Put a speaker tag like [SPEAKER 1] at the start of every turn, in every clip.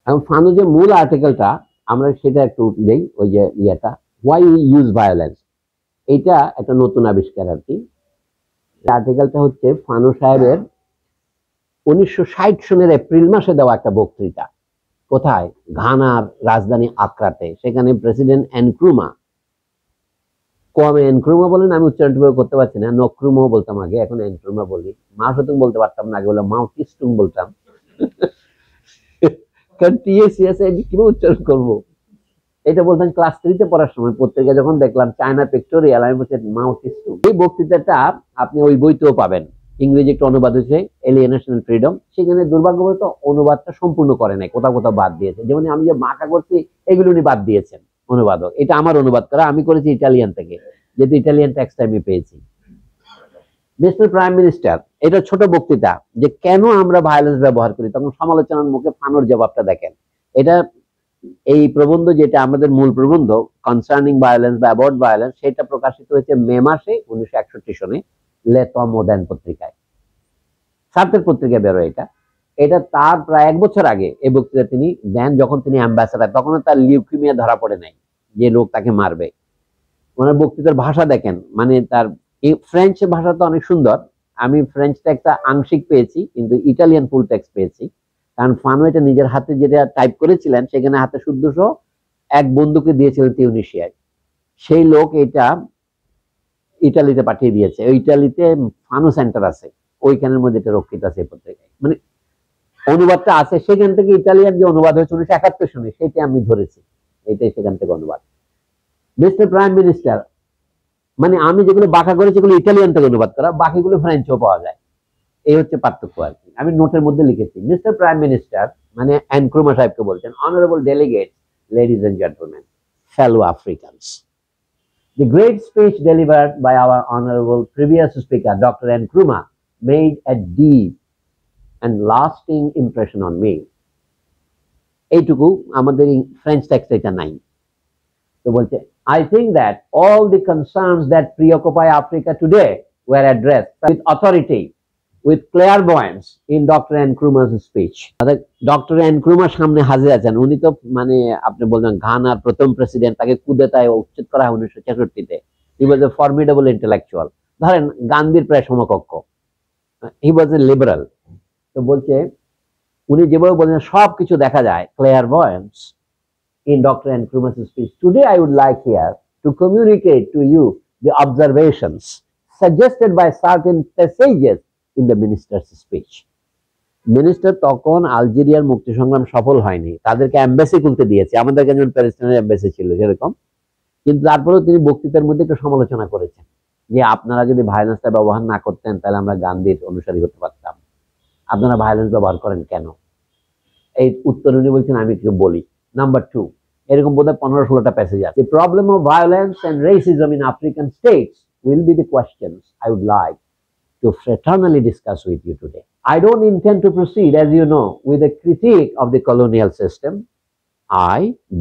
[SPEAKER 1] এখন ফানু যে মূল আর্টিকেলটা আমরা সেটা একটু দেই, ওই যে ইয়েটা, হোয়াই উই ইউজ ভায়োলেন্স, এইটা একটা নতুন আবিষ্কার আর কি। আর্টিকেলটা হচ্ছে ফানু সাহেবের 1960 সনের এপ্রিল মাসে দেওয়া একটা বক্তৃতা। কোথায়? ঘানার রাজধানী আক্রাতে। সেখানে প্রেসিডেন্ট এনক্রুমা, কমে এনক্রুমা বলেন, আমি উচ্চারণ করতে পারছি না, নক্রুমাও বলতাম আগে, এখন এনক্রুমা বলি। মা সতুং বলতে পারতাম না, আগে বলে মাও টিস্টুং বলতাম। কারণ টিএসিএস কিভাবে উচ্চারণ করবো, এটা বলতাম ক্লাস 3-তে পড়ার সময়। পত্রিকা যখন দেখলাম চায়না পিক্টোরিয়াল, আমি বলছি মাও টিস্টুং। এই বক্তৃতাটা আপনি ওই বইতেও পাবেন, ইংরেজি একটা অনুবাদ হয়েছে, এলিয়েনেশন এন্ড ফ্রিডম। সেখানে দুর্ভাগ্যবশত অনুবাদটা সম্পূর্ণ করে নাই, কোথাও কোথাও বাদ দিয়েছে। যেমন আমি যে মাকা করছি, এগুলো উনি বাদ দিয়েছেন অনুবাদক। এটা আমার অনুবাদ করা, আমি করেছি ইটালিয়ান থেকে, যেহেতু ইটালিয়ান টেক্সট আমি পেয়েছি। মিস্টার প্রাইম মিনিস্টার, এটা ছোট বক্তৃতা যে কেন আমরা ভায়োলেন্স ব্যবহার করি, তখন সমালোচনার মুখে ফানোর জবাবটা দেখেন। এটা এই প্রবন্ধ, যেটা আমাদের মূল প্রবন্ধ কনসার্নিং ভায়োলেন্স বা অ্যাবাউট ভায়োলেন্স, সেটা প্রকাশিত হয়েছে মে মাসে 1961 সনে লেতো মোডার্ন পত্রিকায়, সার্থের পত্রিকায় বেরোয় এটা। এটা তার প্রায় 1 বছর আগে এই বক্তৃতা তিনি দেন, যখন তিনি অ্যাম্বাসেডার। তখন তার লিউকিমিয়া ধরা পড়ে নাই, যে লোক তাকে মারবে। ওনার বক্তৃতার ভাষা দেখেন, মানে তার ফ্রেঞ্চ ভাষা তো অনেক সুন্দর। আমি ফ্রেঞ্চটা একটা আংশিক পেয়েছি, কিন্তু ইটালিয়ান ফুল টেক্সট পেয়েছি। কারণ ফানো এটা নিজের হাতে যেটা টাইপ করেছিলেন, সেখানে হাতে শুদ্ধ এক বন্ধুকে দিয়েছিলেন তিউনিশিয়ায়। সেই লোক এটা ইটালিতে পাঠিয়ে দিয়েছে। ওই ইটালিতে ফানো সেন্টার আছে, ওইখানের মধ্যে এটা রক্ষিত আছে এই পত্রিকায়, মানে অনুবাদটা আছে সেখান থেকে। ইটালিয়ান যে অনুবাদ হয়েছে 1971 সনে, সেটা আমি ধরেছি, এটাই সেখান থেকে অনুবাদ। মিস্টার প্রাইম মিনিস্টার, মানে আমি যেগুলো বাঁকা করেছি এগুলো ইটালিয়ান থেকে অনুবাদ করা, বাকিগুলো ফ্রেঞ্চও পাওয়া যায়। এই হচ্ছে পার্থক্য আর কি। আমি নোটের মধ্যে লিখেছি, মিস্টার প্রাইম মিনিস্টার মানে এনক্রুমা সাহেবকে বলছেন, honourable delegate, ladies and gentleman, fellow Africans, the great speech delivered by our honorable previous speaker Dr. Nkrumah made a deep and lasting impression on me. এইটুকু আমাদের ফ্রেঞ্চ টেক্সট এটা নাই। তো বলছে, I think that all the concerns that preoccupy Africa today were addressed with authority, with clairvoyance in Dr. Nkrumah's speech. Doctor এনক্রুমার সামনে হাজির আছেন। উনি তো মানে আপনি বলছেন ঘানার প্রথম প্রেসিডেন্ট, তাকে কুদেতায় উচ্ছেদ করা হয় 1966-তে। হি ওয়াজ এ ফর্মিডেবল ইন্টেলেকচুয়াল, ধরেন গান্ধীর প্রায় সমকক্ষ। হি ওয়াজ এ লিবারাল। তো বলছে, উনি যেভাবে বলছেন সবকিছু দেখা যায়, clairvoyance in Dr. Nkrumah's speech. Today I would like here to communicate to you the observations suggested by certain passages in the minister's speech. Minister তখন আলজেরিয়ার মুক্তি সংগ্রাম সফল হয়নি, তাদেরকে এম্বাসি খুলতে দিয়েছে, আমাদের কাছে যেমন প্যালেস্টাইনের এম্বাসি ছিল সেরকম। কিন্তু তারপরেও তিনি বক্তৃতার মধ্যে একটু সমালোচনা করেছেন যে আপনারা যদি ভায়োলেন্সটা ব্যবহার না করতেন, তাহলে আমরা গান্ধীর অনুসারী হতে পারতাম। আপনারা ভায়োলেন্স ব্যবহার করেন কেন? এই উত্তর উনি বলছেন, আমি কিছু বলি। নাম্বার 2, এরকম বোধহয় 15-16টা প্যাসেজ আছে। The problem of violence and racism in African states will be the questions I would like to fraternally discuss with you today. I don't intend to proceed, as you know, with a critique of the colonial system. I,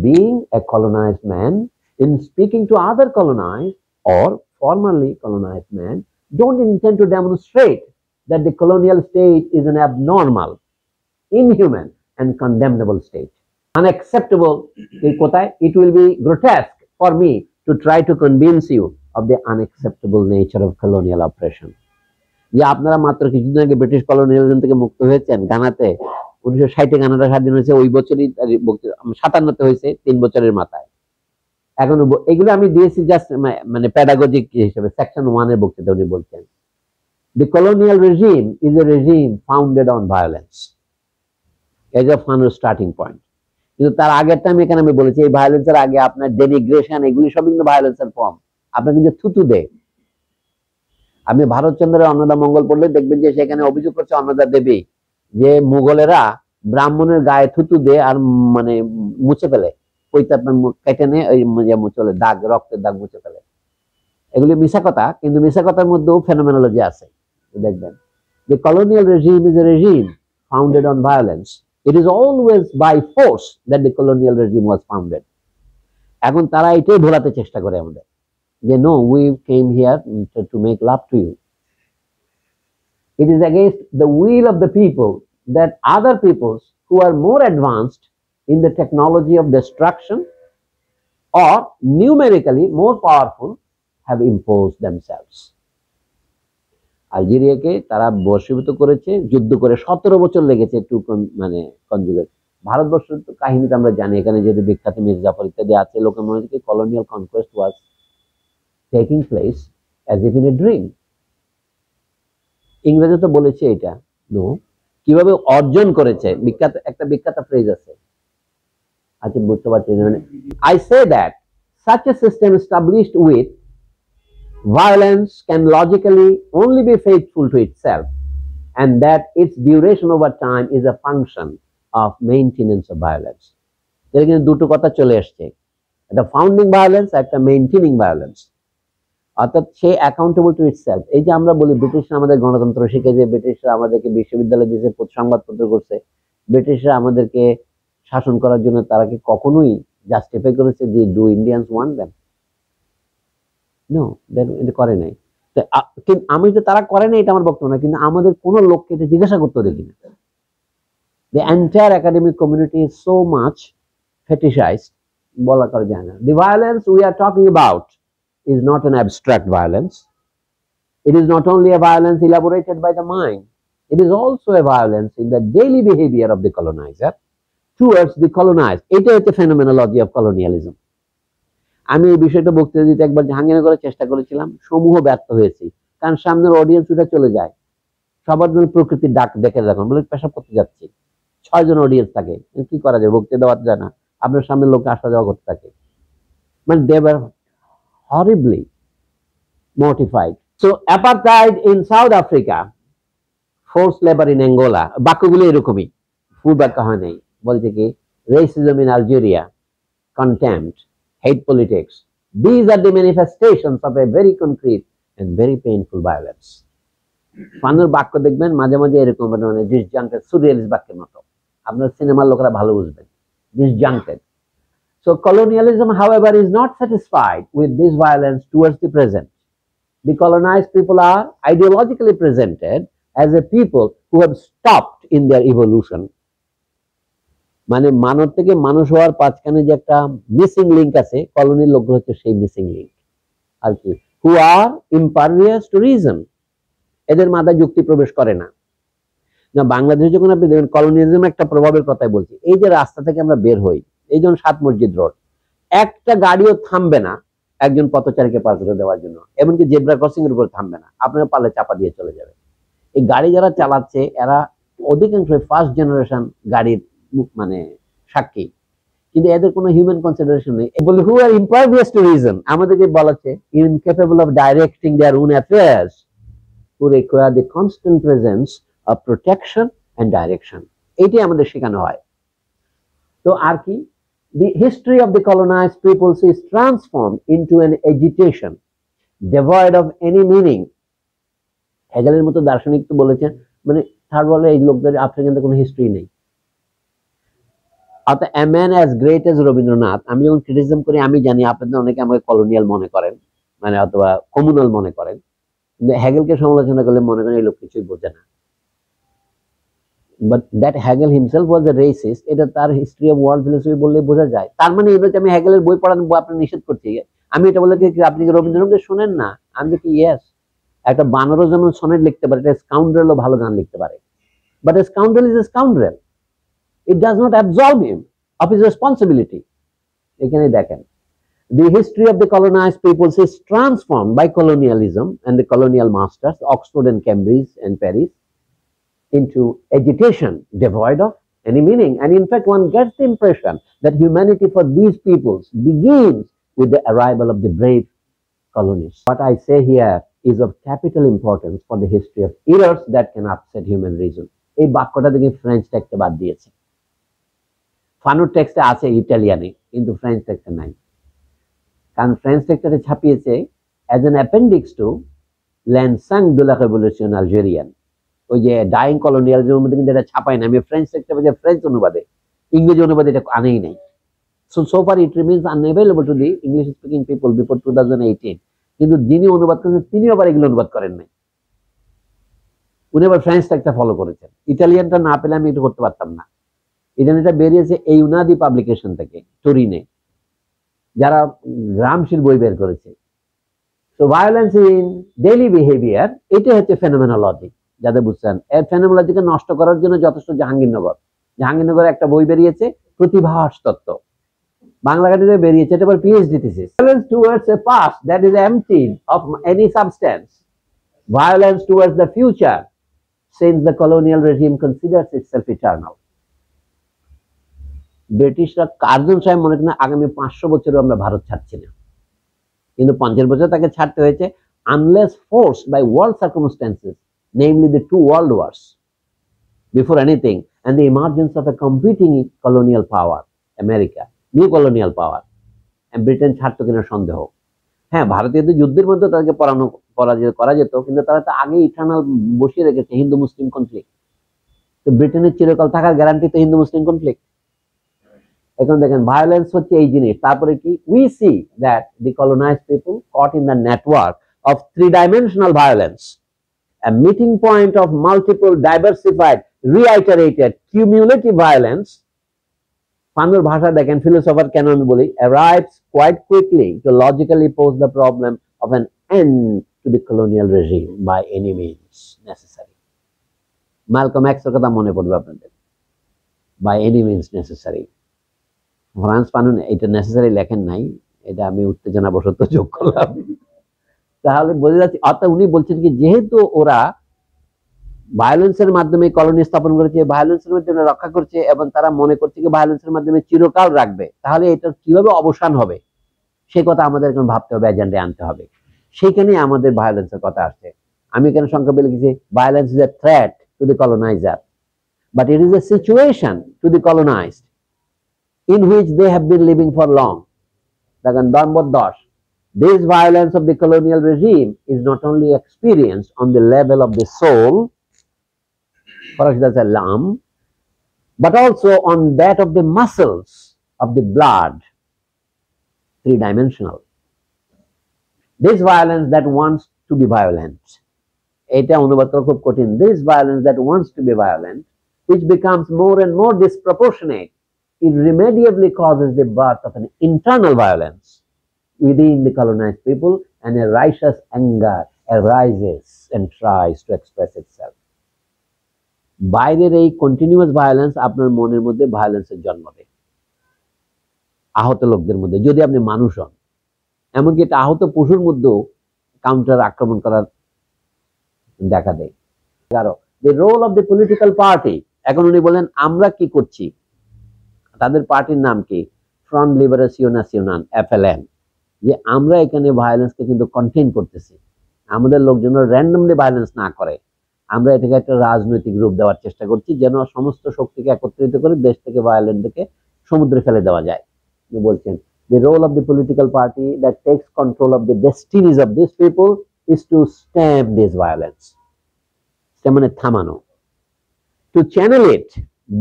[SPEAKER 1] being a colonized man, in speaking to other colonized or formerly colonized men, don't intend to demonstrate that the colonial state is an abnormal, inhuman, and condemnable state. Unacceptable, it will be grotesque for me to try to convince you of the unacceptable nature of colonial oppression. যে আপনারা মাত্র কিছুদিন আগে British colonialism থেকে মুক্ত হয়েছেন ঘানাতে, 1960-এ ঘানাটা স্বাধীন হয়েছে, ওই বছরই 57-তে হয়েছে, 3 বছরের মাথায়। এখন এগুলো আমি দিয়েছি জাস্ট মানে প্যাডাগজিক হিসেবে, সেকশন 1 এর বক্তৃতা উনি বলছেন, the colonial regime is a regime founded on violence as a final starting point. কিন্তু তার আগেরটা আমি এখানে আমি বলেছি, এই ভায়োলেন্সের আগে আপনার ডেনিগ্রেশন, এগুলি সব কিন্তু ভায়োলেন্সের ফর্ম। আপনার কিন্তু থুতু দেয়। আপনি ভারতচন্দ্রের অন্নদা মঙ্গল পড়লে দেখবেন যে সেখানে অভিযোগ করছে অন্নদা দেবী যে মুঘলেরা ব্রাহ্মণের গায়ে থুতু দেয় আর মানে মুছে ফেলে, ওইটা কেটে নেয়, ওই চলে দাগ, রক্তের দাগ মুছে ফেলে। এগুলি মিশা কথা, কিন্তু মিশা কথার মধ্যেও ফেনোমেনোলজি আছে। দেখবেন, the colonial regime is a regime founded on violence. It is always by force that the colonial regime was founded. এখন তারা এটাই ভোলাতে চেষ্টা করে আমাদের, যে no, we came here to make love to you. It is against the will of the people that other peoples who are more advanced in the technology of destruction or numerically more powerful have imposed themselves. আলজেরিয়াকে তারা বশীভূত করেছে, যুদ্ধ করে 17 বছর লেগেছে two মানে conjugate. ভারতবর্ষের তো কাহিনী তো আমরা জানি, এখানে যেহেতু বিখ্যাত মির্জাফর ইত্যাদি আছে, লোকের মনে হচ্ছে colonial conquest was taking place as if in a dream. ইংরেজি তো বলেছে এটা, নো, কিভাবে অর্জন করেছে, বিখ্যাত ফ্রেজ আছে, আচ্ছা বুঝতে পারছি মানে I say that such a system established with violence can logically only be faithful to itself, and that its duration over time is a function of maintenance of violence. এর কিন্তু দুটো কথা চলে আসছে, একটা ফাউন্ডিং ভায়োলেন্স, একটা maintaining violence. অর্থাৎ সে accountable two itself. এই যে আমরা বলি ব্রিটিশরা আমাদের গণতন্ত্র শিখেছে, ব্রিটিশরা আমাদেরকে বিশ্ববিদ্যালয় দিয়েছে, সংবাদপত্র করছে, ব্রিটিশরা আমাদেরকে শাসন করার জন্য তারা কি কখনোই জাস্টিফাই করেছে যে do Indians want them? No, এটা করে নাই। আমি তো তারা করে নাই এটা আমার বক্তব্য না, কিন্তু আমাদের কোনো লোককে এটা জিজ্ঞাসা করতে দেখি না। The entire academic community is so much fetishized, বলা করা যায় না। The violence we are talking about is not an abstract violence. It is not only a violence elaborated by the mind, it is also a violence in the daily behavior of the colonizer towards the colonized. এটা হচ্ছে phenomenology of colonialism. আমি এই বিষয়টা বক্তৃতা দিতে একবার জাহাঙ্গীরনগরে করার চেষ্টা করেছিলাম, সমূহ ব্যর্থ হয়েছি, কারণ সামনের অডিয়েন্স উঠে চলে যায়, সবার জন্য প্রকৃতির ডাক দেখে রাখুন, বলে পেশাব করতে যাচ্ছি, 6 জন অডিয়েন্স থাকে, কি করা যায়, বক্তৃতা দেওয়া যায় না, আপনার সামনের লোককে আসা যাওয়া করতে থাকে, মানে they were horribly mortified. So apartheid in South Africa, forced labor in Angola, বাক্যগুলো এরকমই, ফুল বাক্য হয় নাই, বলছে কি racism in Algeria, contempt, hate politics, these are the manifestations of a very concrete and very painful violence. ফানুর বাক্য দেখবেন মাঝে মাঝে এরকম মানে ডিসজাঙ্কেড সুরিয়ালিস্ট বাক্যের মতো, আপনার সিনেমার লোকেরা ভালো বুঝবেন, ডিসজাঙ্কেড। So colonialism, however, is not satisfied with this violence towards the present. The colonized people are ideologically presented as a people who have stopped in their evolution. মানে মানব থেকে মানুষ হওয়ার পাঁচখানে যে একটা মিসিং লিঙ্ক আছে, কলোনির লোকগুলো হচ্ছে সেই মিসিং লিঙ্ক আর কি, হু আর ইম্পারভিয়াস টু রিজন, এদের মাথায় যুক্তি প্রবেশ করে না। বাংলাদেশে যখন আপনি দেখবেন কলোনিয়ালিজম একটা প্রভাবের কথাই বলছি, এই যে রাস্তা থেকে আমরা বের হই, এই যেমন 7 মসজিদ রোড, একটা গাড়িও থামবে না একজন পথচারীকে পার করে দেওয়ার জন্য, এমনকি জেব্রা ক্রসিং এর উপর থামবে না, আপনার পালে চাপা দিয়ে চলে যাবে। এই গাড়ি যারা চালাচ্ছে এরা অধিকাংশ ফার্স্ট জেনারেশন গাড়ির মানে সাক্ষী, কিন্তু এদের কোনো হিউম্যান কনসিডারেশন নেই। বলে হু আর ইম্পারভিয়াস টু রিজন, আমাদেরকে বলাচ্ছে incapable of directing their own affairs, who require the constant presence of protection and direction. এটাই আমাদের শেখানো হয়। তো আর কি, the history of the colonized peoples is transformed into an agitation devoid of any meaning. হেগেলের মতো দার্শনিক তো বলেছেন, মানে থার্ড ওয়ার্ল্ডে এই লোকদের আফ্রিকানদের কোনো হিস্ট্রি নেই। অর্থাৎ a man as great as Rabindranath, আমি যখন ক্রিটিসিজম করি, আমি জানি আপনাদের অনেকে আমাকে কলোনিয়াল মনে করেন, মানে অথবা কমিউনাল মনে করেন, হেগেলকে সমালোচনা করলে মনে করেন এই লোক কিছুই বোঝে না। But that Hegel himself was a racist, এটা তার হিস্ট্রি অফ ওয়ার্ল্ড ফিলোসফি বললে বোঝা যায়। তার মানে এই আমি হেগেলের বই পড়ানো আপনি নিষেধ করছি, আমি এটা বলে কি আপনি কি রবীন্দ্রনাথকে শোনেন না? আমি দেখি ইয়েস, একটা বানরও যেমন সনেট লিখতে পারে, একটা স্কাউন্ড্রেলও ভালো গান লিখতে পারে, but a scoundrel is a scoundrel, it does not absolve him of his responsibility. এখানে দেখেন, the history of the colonized peoples is transformed by colonialism and the colonial masters, Oxford and Cambridge and Paris, into agitation devoid of any meaning. And in fact, one gets the impression that humanity for these peoples begins with the arrival of the brave colonists. What I say here is of capital importance for the history of errors that can upset human reason. এই বাক্যটা দেখে French টেক্সটে বাদ দিয়েছে, ফানুর টেক্সটে আছে ইটালিয়ানে, কিন্তু French টেক্সটে নাই, কারণ ফ্রেঞ্চ টেক্সটে ছাপিয়েছে অ্যাজ অ্যান অ্যাপেন্ডিক্স টু ল্যান্সাং de la révolution algérienne, ওই যে ডাইং কলোনিয়ালিজমের মধ্যে কিন্তু এটা ছাপায় না। আমি ফ্রেঞ্চ টেক্সটে ফ্রেঞ্চ অনুবাদে, ইংরেজি অনুবাদে এটা আনেই নাই। so far it remains unavailable to the English speaking people before 2018, কিন্তু যিনি অনুবাদ করেছেন তিনি আবার এগুলো অনুবাদ করেন নাই, উনি আবার ফ্রেঞ্চ টেক্সটটা ফলো করেছেন। ইটালিয়ানটা না পেলে আমি এটা করতে পারতাম না। এটা বেরিয়েছে এই ইউনাদি পাবলিকেশন থেকে, টরিনে, যারা গ্রামশীল বই বের করেছে। So violence in daily behaviour, এটা হচ্ছে ফেনোমেনোলজি। যাদের বুঝছেন, এর ফেনোমেনোলজিকে নষ্ট করার জন্য যথেষ্ট জাহাঙ্গীরনগর একটা বই বেরিয়েছে, প্রতিভাস তত্ত্ব, বাংলা কাটিতে বেরিয়েছে, এটা আবার PhD thesis. Violence towards a past that is emptied of any substance, violence towards the future since the colonial regime considers itself eternal. ব্রিটিশরা কার্জন সাহেব মনে করেন আগামী 500 বছরও আমরা ভারত ছাড়ছি না, কিন্তু 50 বছর তাকে ছাড়তে হয়েছে, unless forced by world circumstances, namely the two world wars before anything and the emergence of a competing colonial power, America, new colonial power, and Britain ছাড়তো কিনা সন্দেহ। হ্যাঁ, ভারতীয়দের যুদ্ধের মধ্যে তাদেরকে পরাজিত করা যেত, কিন্তু তারা তো আগে ইটারনাল বসিয়ে রেখেছে হিন্দু মুসলিম কনফ্লিক্ট। তো ব্রিটেনের চিরকাল থাকার গ্যারান্টি তো হিন্দু মুসলিম কনফ্লিক্ট। এখন দেখেন ভায়োলেন্স হচ্ছে এই জিনিস। তারপরে কি, we see that the colonised people caught in the network of 3-dimensional violence, a meeting point of multiple diversified reiterated cumulative violence. Panur bhasha dekhen, philosopher কেন আমি বলি, arrives quite quickly to logically pose the problem of an end to the colonial regime by any means necessary. Malcolm X এর কথা মনে পড়বে আপনাদের, by any means necessary. Frantz Fanon এটা necessary লেখেন নাই, এটা আমি উত্তেজনাবশত যোগ করলাম। তাহলে বোঝা যাচ্ছে, অর্থাৎ উনি বলছেন কি, যেহেতু ওরা ভায়োলেন্সের মাধ্যমে কলোনি স্থাপন করেছে, ভায়োলেন্সের মাধ্যমে রক্ষা করছে, এবং তারা মনে করছে কি ভায়োলেন্সের মাধ্যমে চিরকাল রাখবে, তাহলে এটা কিভাবে অবসান হবে সে কথা আমাদের এখন ভাবতে হবে, এজেন্ডায় আনতে হবে। সেইখানে আমাদের ভায়োলেন্সের কথা আসছে। আমি এখানে সংক্ষেপে লিখেছি, violence is a threat to the coloniser, but it is a situation to the colonised in which they have been living for long. দেখেন নম্বর 10, this violence of the colonial regime is not only experienced on the level of the soul, but also on that of the muscles of the blood, 3-dimensional. This violence that wants to be violent, এটা অনুবাদ করা খুব কঠিন। This violence that wants to be violent, which becomes more and more disproportionate, irremediably causes the birth of an internal violence within the colonized people, and a righteous anger arises and tries to express itself. বাইরের এই continuous violence আপনার মনের মধ্যে ভায়োলেন্সের জন্ম দেয়, আহত লোকদের মধ্যে, যদি আপনি মানুষ হন। এমনকি এটা আহত পশুর মধ্যেও কাউন্টার আক্রমণ করার দেখা দেয়। the role of the political party, এখন উনি বলেন আমরা কি করছি, তাদের পার্টির নাম কি, ফ্রন্ট লিবারেশন ন্যাশনাল, FLN, যে আমরা এখানে ভায়োলেন্সকে কিন্তু কন্টেইন করতেছি, আমাদের লোকজন র্যান্ডমলি ভায়োলেন্স না করে, আমরা এটাকে একটা রাজনৈতিক রূপ দেওয়ার চেষ্টা করছি, যেন সমস্ত শক্তিকে একত্রিত করে দেশ থেকে ভায়োলেন্সকে সমুদ্রে ফেলে দেওয়া যায়। উনি বলছেন, the role of the political party that takes control of the destinies of these people is to stamp this violence, মানে থামানো, to channel it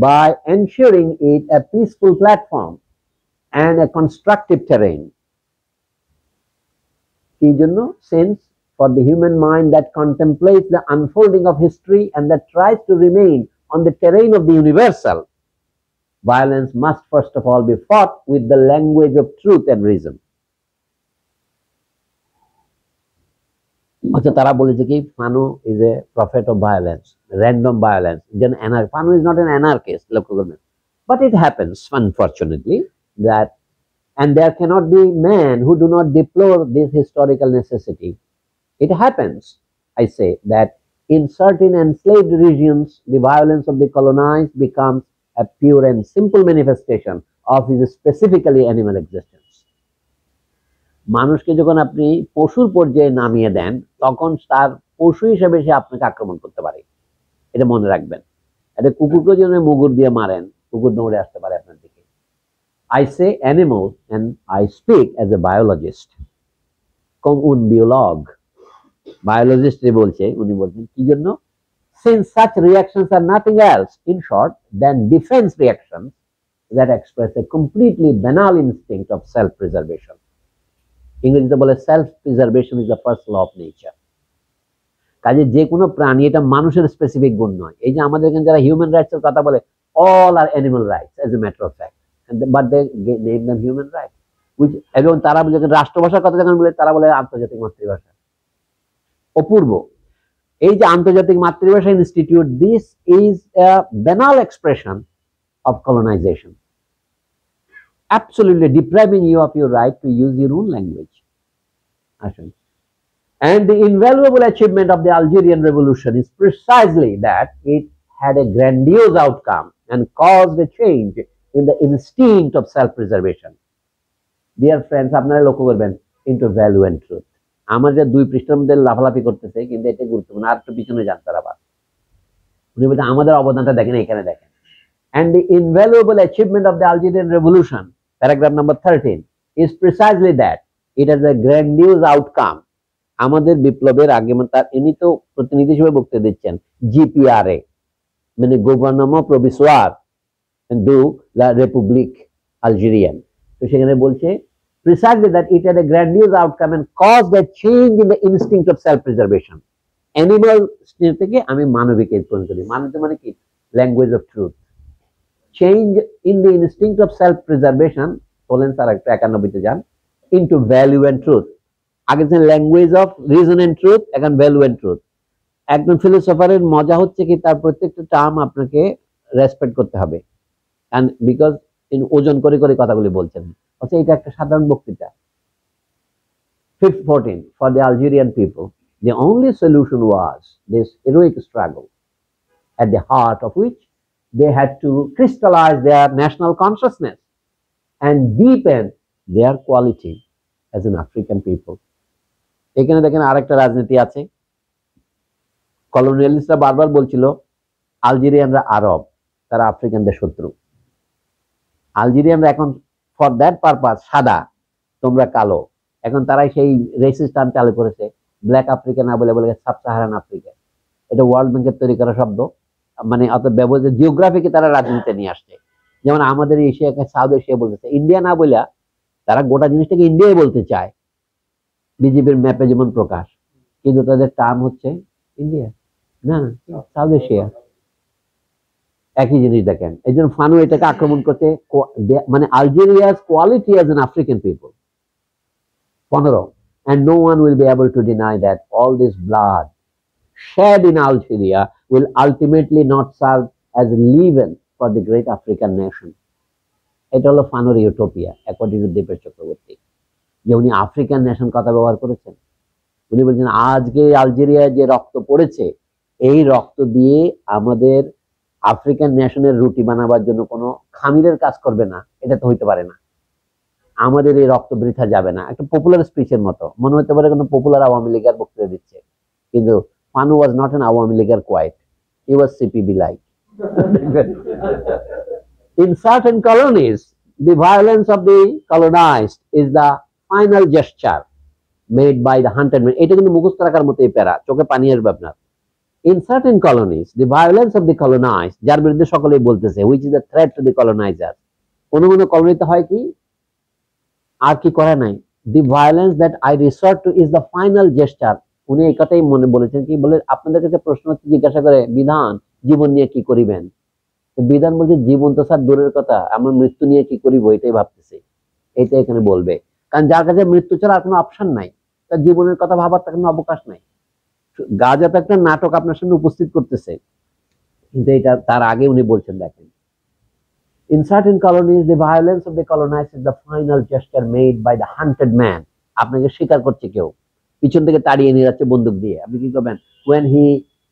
[SPEAKER 1] by ensuring it a peaceful platform and a constructive terrain. এই জন্য, since for the human mind that contemplates the unfolding of history and that tries to remain on the terrain of the universal, violence must first of all be fought with the language of truth and reason. আচ্ছা, তারা বলেছে কি ফানু is a prophet of violence, random violence. Fanu is not an anarchist, but it happens unfortunately that, and there cannot be men who do not deplore this historical necessity. It happens, I say, that in certain enslaved regions the violence of the colonized becomes a pure and simple manifestation of his specifically animal existence. মানুষকে যখন আপনি পশুর পর্যায়ে নামিয়ে দেন, তখন তার পশু হিসেবে সে আপনাকে আক্রমণ করতে পারে, এটা মনে রাখবেন। এটা কুকুরকে যদি মুগুর দিয়ে মারেন, কুকুর দৌড়ে আসতে পারে আপনার দিকে। I say animal and I speak as a biologist, comme un biologue. Biologist বলছে, উনি বলছেন কি জন্য, since such reactions are nothing else, in short, than defense reactions that express a completely banal instinct of self-preservation. ইংরেজিতে বলে self preservation is the first law of nature. কাজে যে কোনো প্রাণী, এটা মানুষের স্পেসিফিক গুণ নয়। এই যে আমাদের এখানে যারা হিউম্যান রাইটস এর কথা বলে, all are animal rights as a matter of fact, but they name them human rights. Which এবং তারা যখন রাষ্ট্রভাষার কথা যখন বলে তারা বলে আন্তর্জাতিক মাতৃভাষা। অপূর্ব। এই যে আন্তর্জাতিক মাতৃভাষা institute, this is a banal expression of colonization, absolutely depriving you of your right to use your own language. And the invaluable achievement of the Algerian Revolution is precisely that it had a grandiose outcome and caused a change in the instinct of self-preservation. Dear friends, আপনারা লক্ষ্য করবেন into value and truth. আমার যে 2 পৃষ্ঠার মধ্যে লাফালাফি করতেছে, কিন্তু এটা গুরুত্বপূর্ণ। আর একটু পিছনে যান তারা আবার। উনি বলছেন আমাদের অবদানটা দেখেন, এখানে দেখেন। And the invaluable achievement of the Algerian Revolution, paragraph number 13, is precisely that it has a grandiose outcome. আমাদের বিপ্লবের আগে তার ইনি তো প্রতিনিধি হিসেবে বক্তব্য দিচ্ছেন জিপিআরএ, মানে গভর্নমেন্ট প্রভিসোয়ার ডু লা রিপাবলিক আলজেরিয়ান। তো সেখানে বলছে precisely that it had a grandiose outcome and caused a change in the instinct of self-preservation. Animal থেকে আমি মানবিকে পরিণত করি। মানবিক মানে কি? Language of truth. Change in the instinct of self-preservation, বলেন স্যার একটা 91 তে যান, into value and truth. আগে যে language of reason and truth, এখন ভ্যালু এন্ড ট্রুথ। একজন ফিলোসফারের মজা হচ্ছে কি তার প্রত্যেকটা টার্ম আপনাকে রেসপেক্ট করতে হবে, এন্ড বিকজ তিনি ওজন করে করে কথাগুলি বলছেন। আচ্ছা, এটা একটা সাধারণ বক্তৃতা। 14 for the Algerian people, the only solution was this heroic struggle, at the heart of which they had to crystallize their national consciousness and deepen their quality as an African people. এখানে দেখেন আরেকটা রাজনীতি আছে। কলোনিয়ালিস্টরা বারবার বলছিল আলজেরিয়ানরা আরব, তারা আফ্রিকানদের শত্রু। আলজেরিয়ানরা এখন ফর দ্যাট পারপাস সাদা, তোমরা কালো। এখন তারাই সেই রেসিস্ট টার্ম চালু করেছে, ব্ল্যাক আফ্রিকা না বলে বলে সাব সাহারান আফ্রিকা। এটা ওয়ার্ল্ড ব্যাংকের তৈরি করা শব্দ, মানে অত ব্যবহৃত জিওগ্রাফিকে তারা রাজনীতিতে নিয়ে আসছে। যেমন আমাদের এশিয়াকে সাউথ এশিয়া বলতেছে, ইন্ডিয়া না বলে তারা গোটা জিনিসটাকে ইন্ডিয়াই বলতে চায়, বিজেপির ম্যাপে যেমন প্রকাশ, কিন্তু তাদের টার্ম হচ্ছে ইন্ডিয়া না সাউথ এশিয়া। একই জিনিস দেখেন, এই জন্য ফানু এটাকে আক্রমণ করছে, মানে Algeria's quality as an African people. 15 and no one will be able to deny that all this blood shed in Algeria will ultimately not serve as leaven for the great African nation. এটা হলো ফানুর utopia according to Dipesh Chakrabarty, যে উনি African nation কথা ব্যবহার করেছেন। উনি বলছেন আজকে আলজেরিয়ায় যে রক্ত পড়েছে, এই রক্ত দিয়ে আমাদের আফ্রিকান নেশনের রুটি বানাবার জন্য কোনো খামিরের কাজ করবে না, এটা তো হইতে পারে না। আমাদের এই রক্ত বৃথা যাবে না। একটা পপুলার স্পিচের মতো মনে হতে পারে, কোনো পপুলার আওয়ামী লীগের বক্তৃতা দিচ্ছে, কিন্তু Fanon was not an Awami লীগের quite, he was CPB like. In certain colonies, the violence of the colonized is the final gesture made by the hunted men. এটা কিন্তু মুখস্থ রাখার মতো এই প্যারা, চোখে পানি আসবে আপনার। In certain colonies, the violence of the colonized, যার বিরুদ্ধে সকলেই বলতেছে, which is a threat to the colonizer. কোনো কোনো কলোনিতে হয় কি, আর কি করে নাই, the violence that I resort to is the final gesture. উনি এই কথাই মনে বলেছেন, কি বলে, আপনাদের কাছে প্রশ্ন জিজ্ঞাসা করে বিধান জীবন নিয়ে কি করিবেন, বিধান বলছে জীবন তো স্যার দূরের কথা, আমার মৃত্যু নিয়ে কি করিব এটাই ভাবতেছি। এটা এখানে বলবে, কারণ যার কাছে মৃত্যু ছাড়া আর কোনো অপশন নাই, তার জীবনের কথা ভাবার তার কোনো অবকাশ নাই। গাজা তো একটা নাটক আপনার সামনে উপস্থিত করতেছে, কিন্তু এটা তার আগে উনি বলছেন দেখেন, in certain colonies the violence of the colonized is the final gesture made by the hunted man. আপনাকে স্বীকার করছে কেউ, পিছন থেকে তাড়িয়ে নিয়ে যাচ্ছে বন্দুক দিয়ে, আপনি কি করবেন? when he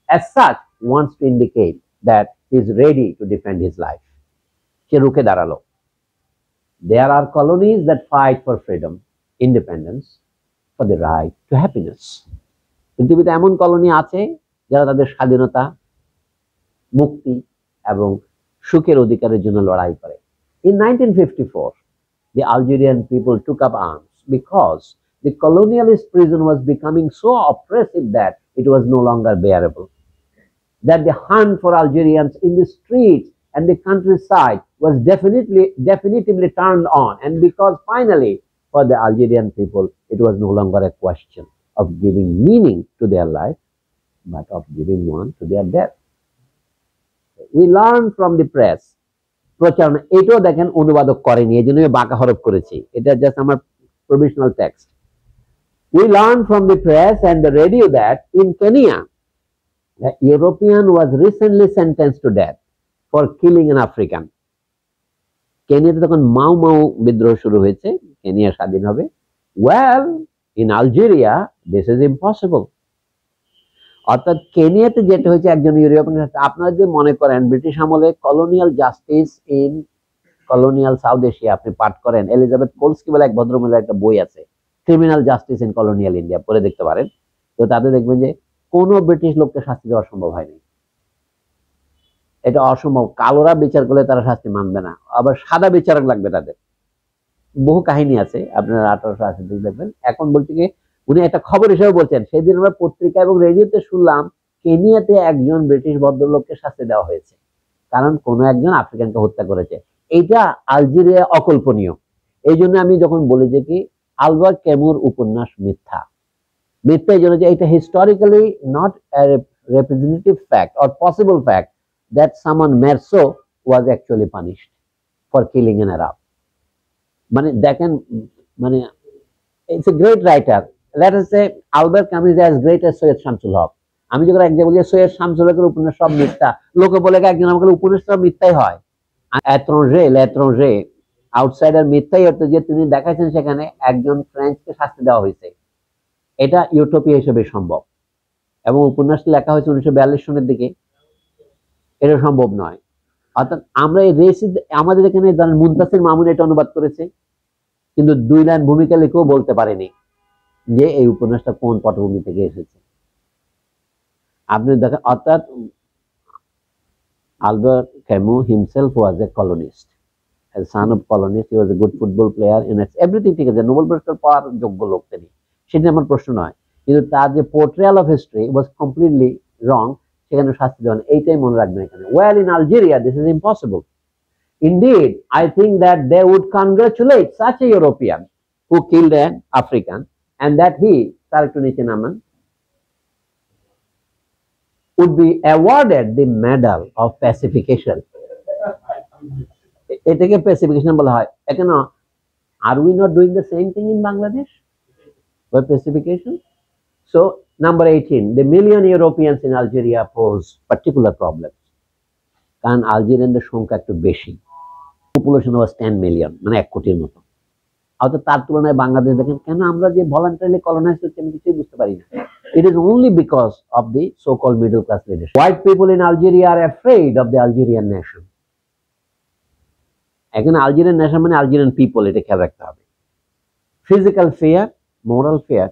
[SPEAKER 1] as such wants to indicate that he is ready to defend his life, সে রুখে দাঁড়ালো। there are colonies that fight for freedom, independence, for the right to happiness. পৃথিবীতে এমন কলোনি আছে যারা তাদের স্বাধীনতা, মুক্তি এবং সুখের অধিকারের জন্য লড়াই করে। In 1954, the Algerian people took up arms because the colonialist prison was becoming so oppressive that it was no longer bearable. That the hunt for Algerians in the streets and the countryside was definitively turned on, and because finally for the Algerian people it was no longer a question of giving meaning to their life, but of giving one to their death. We learn from the press, প্রচারণা, এটাও দেখেন অনুবাদক করেনি, এই জন্য বাঁকা হরফ করেছি, এটা জাস্ট আমার provisional text. We learned from the press and the radio that in Kenya, a European was recently sentenced to death for killing an African. কেনিয়াতে তখন মাও মাও বিদ্রোহ শুরু হয়েছে, কেনিয়া স্বাধীন হবে। Well, in Algeria, this is impossible. অর্থাৎ কেনিয়াতে যেটা হয়েছে, একজন ইউরোপিয়ান, আপনারা যদি মনে করেন ব্রিটিশ আমলে colonial justice in colonial south Asia আপনি পাঠ করেন, এলিজাবেথ কোলস্কি বলে এক ভদ্রমহিলার একটা বই আছে, criminal justice in colonial India, পড়ে দেখতে পারেন। তো তাতে দেখবেন যে কোনো ব্রিটিশ লোককে শাস্তি দেওয়া সম্ভব হয়নি, এটা অসম্ভব। কালোরা বিচার করলে তারা শাস্তি মানবে না, আবার সাদা বিচারক লাগবে তাদের, বহু কাহিনী আছে, আপনারা 1880 দেখবেন। এখন বলতে কি উনি একটা খবর হিসেবে বলছেন, সেদিন আমরা পত্রিকা এবং রেডিওতে শুনলাম কেনিয়াতে একজন ব্রিটিশ ভদ্রলোককে শাস্তি দেওয়া হয়েছে, কারণ কোনো একজন আফ্রিকানকে হত্যা করেছে। এইটা আলজেরিয়া অকল্পনীয়। এই জন্য আমি যখন বলি যে কি আলবার্ট ক্যামুর উপন্যাস মিথ্যা, মিথ্যা এই জন্য যে এটা historically not a representative fact or possible fact that someone Merceau was actually punished for killing an Arab. মানে দেখেন, মানে it's a great writer. Let us say Albert Camus is as great as Syed Shamsul হক। আমি যখন এক জায়গায় বলি সৈয়দ শামসুল হকের উপন্যাস সব মিথ্যা, লোকে বলে একজন আমাকে উপন্যাস সব মিথ্যাই হয়। l'étranger আউটসাইডার মিথ্যাই অর্থ যে তিনি দেখাচ্ছেন সেখানে একজন ফ্রেঞ্চকে শাস্তি দেওয়া হয়েছে, এটা ইউটোপিয়া হিসেবে সম্ভব, এবং উপন্যাসটি লেখা হয়েছে 1942 সনের দিকে, এটা সম্ভব নয়। অর্থাৎ আমরা এই রেসিড, আমাদের এখানে জানেন মুনতাসির মামুন এটা অনুবাদ করেছে, কিন্তু 2 লাইন ভূমিকা লিখেও বলতে পারেনি যে এই উপন্যাসটা কোন পটভূমি থেকে এসেছে। আপনি দেখেন, অর্থাৎ Albert Camus himself was a colonist, a son of colonist. He was a good football player, and everything ঠিক আছে, নোবেল পুরস্কার পাওয়ার যোগ্য লোক তিনি, সেটা আমার প্রশ্ন নয়, কিন্তু তার যে portrayal of history was completely wrong, সেখানে শাস্তি দেওয়া, এইটাই মনে রাখবেন এখানে। Well, in Algeria this is impossible. Indeed, I think that they would congratulate such a European who killed an African, and that he, Sarkunichi Naman, would be awarded the medal of pacification. এটাকে pacification বলা হয়। এখন are we not doing the same thing in Bangladesh by pacification? So number 18, the million Europeans in Algeria pose particular problems, কারণ আলজেরিয়ানদের সংখ্যা একটু বেশি, population was 10 million, মানে 1 কোটির মতো। অর্থাৎ তার তুলনায় বাংলাদেশ দেখেন কেন আমরা যে ভলান্টারিলি কলোনাইজ হচ্ছে আমি কিছুই বুঝতে পারি না। It is only because of the so-called middle class leadership. White people in Algeria are afraid of the Algerian nation. এখানে আলজেরিয়ান নেশন মানে আলজেরিয়ান পিপল, এটা খেয়াল রাখতে হবে। Physical fear, moral fear,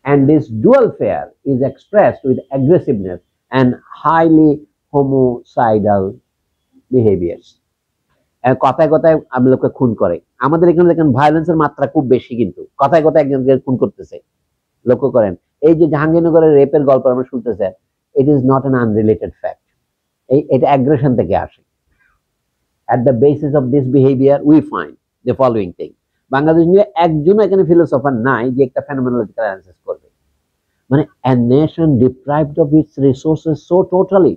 [SPEAKER 1] and this dual fear is expressed with aggressiveness and highly homicidal behaviors. কথায় কথায় আমি লোককে খুন করে, আমাদের এখানে দেখেন ভায়োলেন্সের মাত্রা খুব বেশি, কিন্তু কথায় কথায় একজনকে খুন করতেছে, লক্ষ্য করেন। এই যে জাহাঙ্গীরনগরের রেপের গল্প আমরা শুনতেছি, it is not an unrelated fact, এটা অ্যাগ্রেশন থেকে আসে। At the basis of this behavior we find the following thing. Bangladesh নিয়ে একজন এখানে ফিলোসফার নাই যে একটা ফেনোমেনোলজিক্যাল অ্যানালিসিস করবে, মানে a nation deprived of its resources so totally.